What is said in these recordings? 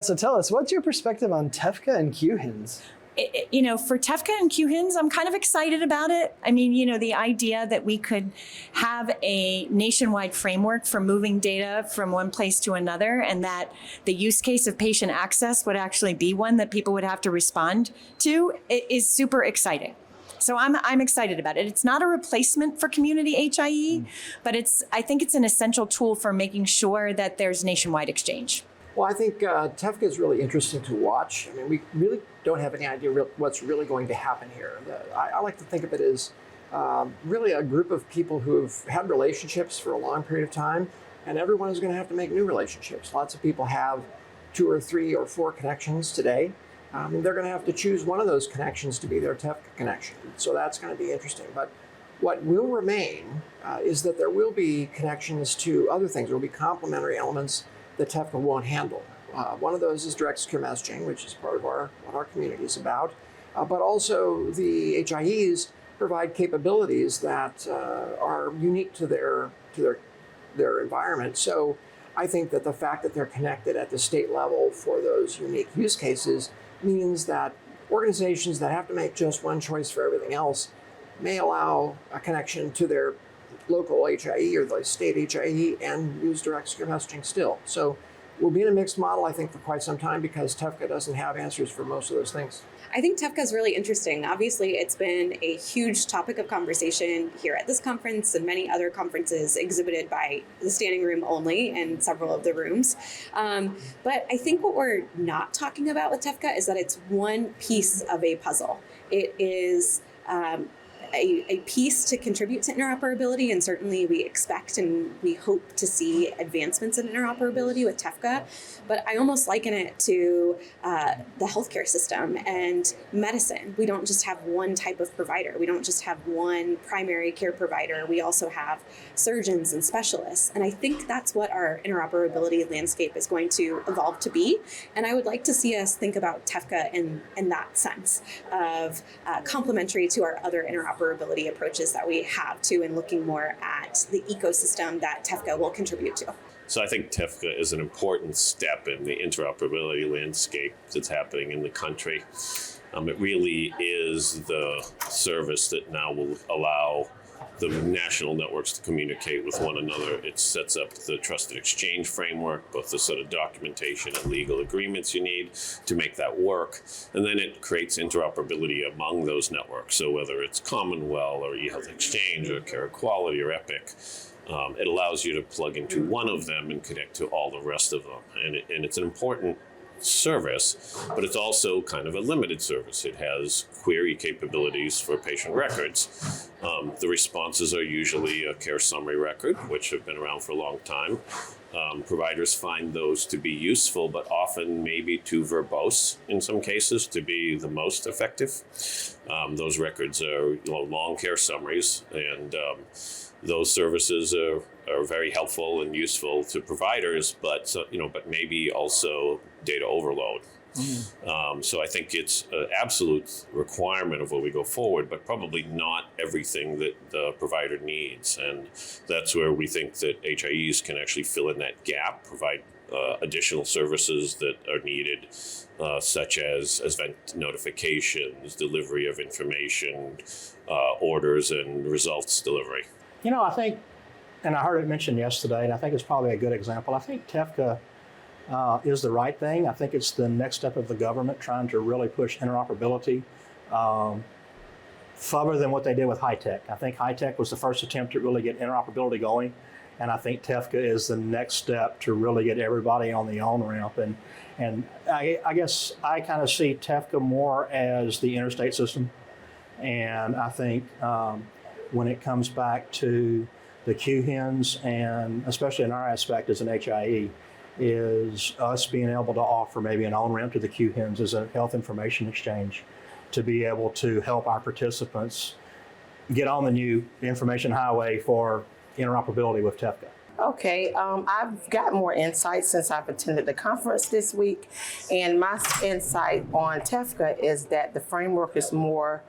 So tell us, what's your perspective on TEFCA and QHINs? For TEFCA and QHINs, I'm kind of excited about it. I mean, the idea that we could have a nationwide framework for moving data from one place to another, and that the use case of patient access would actually be one that people would have to respond to, is super exciting. So I'm excited about it. It's not a replacement for community HIE, but I think it's an essential tool for making sure that there's nationwide exchange. Well, I think TEFCA is really interesting to watch. I mean, we really don't have any idea what's really going to happen here. I like to think of it as really a group of people who have had relationships for a long period of time, and everyone is going to have to make new relationships. Lots of people have 2 or 3 or 4 connections today, and they're going to have to choose one of those connections to be their TEFCA connection. So that's going to be interesting. But what will remain is that there will be connections to other things. There will be complementary elements that TEFCA won't handle. One of those is direct secure messaging, which is part of what our community is about. But also the HIEs provide capabilities that are unique to their environment. So I think that the fact that they're connected at the state level for those unique use cases means that organizations that have to make just one choice for everything else may allow a connection to their local HIE or the state HIE and use direct secure messaging still. So we'll be in a mixed model, I think, for quite some time because TEFCA doesn't have answers for most of those things. I think TEFCA is really interesting. Obviously, it's been a huge topic of conversation here at this conference and many other conferences exhibited by the standing room only and several of the rooms. But I think what we're not talking about with TEFCA is that it's one piece of a puzzle. It is a piece to contribute to interoperability, and certainly we expect and we hope to see advancements in interoperability with TEFCA, but I almost liken it to the healthcare system and medicine. We don't just have one type of provider. We don't just have one primary care provider. We also have surgeons and specialists, and I think that's what our interoperability landscape is going to evolve to be, and I would like to see us think about TEFCA in that sense of complementary to our other interoperability approaches that we have to, and looking more at the ecosystem that TEFCA will contribute to. So I think TEFCA is an important step in the interoperability landscape that's happening in the country. It really is the service that now will allow the national networks to communicate with one another. It sets up the trusted exchange framework, both the set of documentation and legal agreements you need to make that work. And then it creates interoperability among those networks. So whether it's Commonwealth or eHealth Exchange or Care Quality or Epic, it allows you to plug into one of them and connect to all the rest of them. And it's an important service, but it's also kind of a limited service. It has query capabilities for patient records. The responses are usually a care summary record, which have been around for a long time. Providers find those to be useful, but often maybe too verbose in some cases to be the most effective. Those records are long care summaries, and those services are very helpful and useful to providers, but maybe also data overload. So I think it's an absolute requirement of where we go forward, but probably not everything that the provider needs. And that's where we think that HIEs can actually fill in that gap, provide additional services that are needed, such as event notifications, delivery of information, orders, and results delivery. I think, and I heard it mentioned yesterday, and I think it's probably a good example. I think TEFCA is the right thing. I think it's the next step of the government trying to really push interoperability further than what they did with high-tech. I think high-tech was the first attempt to really get interoperability going, and I think TEFCA is the next step to really get everybody on the on-ramp. And I guess I kind of see TEFCA more as the interstate system, and I think when it comes back to the QHINs, and especially in our aspect as an HIE, is us being able to offer maybe an on-ramp to the QHINs as a health information exchange to be able to help our participants get on the new information highway for interoperability with TEFCA. Okay, I've got more insight since I've attended the conference this week, and my insight on TEFCA is that the framework is more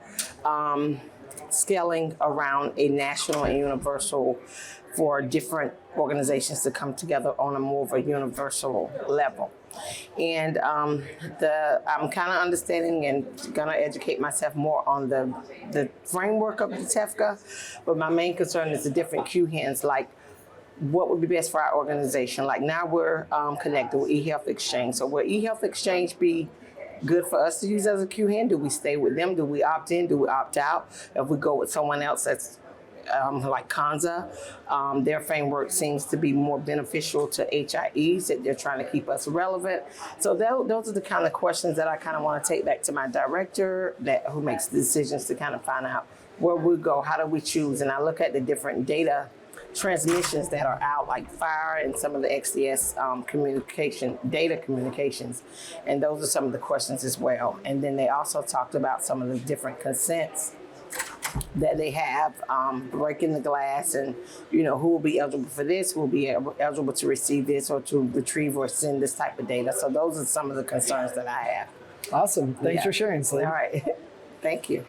scaling around a national and universal for different organizations to come together on a more of a universal level. And I'm kind of understanding and gonna educate myself more on the framework of the TEFCA, but my main concern is the different QHINs, like what would be best for our organization. Like now we're connected with eHealth Exchange. So will eHealth Exchange be good for us to use as a QHIN? Do we stay with them? Do we opt in? Do we opt out? If we go with someone else that's like Kanza, their framework seems to be more beneficial to HIEs, that they're trying to keep us relevant. So those are the kind of questions that I kind of want to take back to my director who makes the decisions to kind of find out where we go, how do we choose. And I look at the different data transmissions that are out, like FHIR and some of the XDS data communications. And those are some of the questions as well. And then they also talked about some of the different consents that they have, breaking the glass, and who will be eligible for this, who will be eligible to receive this or to retrieve or send this type of data. So those are some of the concerns that I have. Awesome. Thanks for sharing, Selena. All right. Thank you.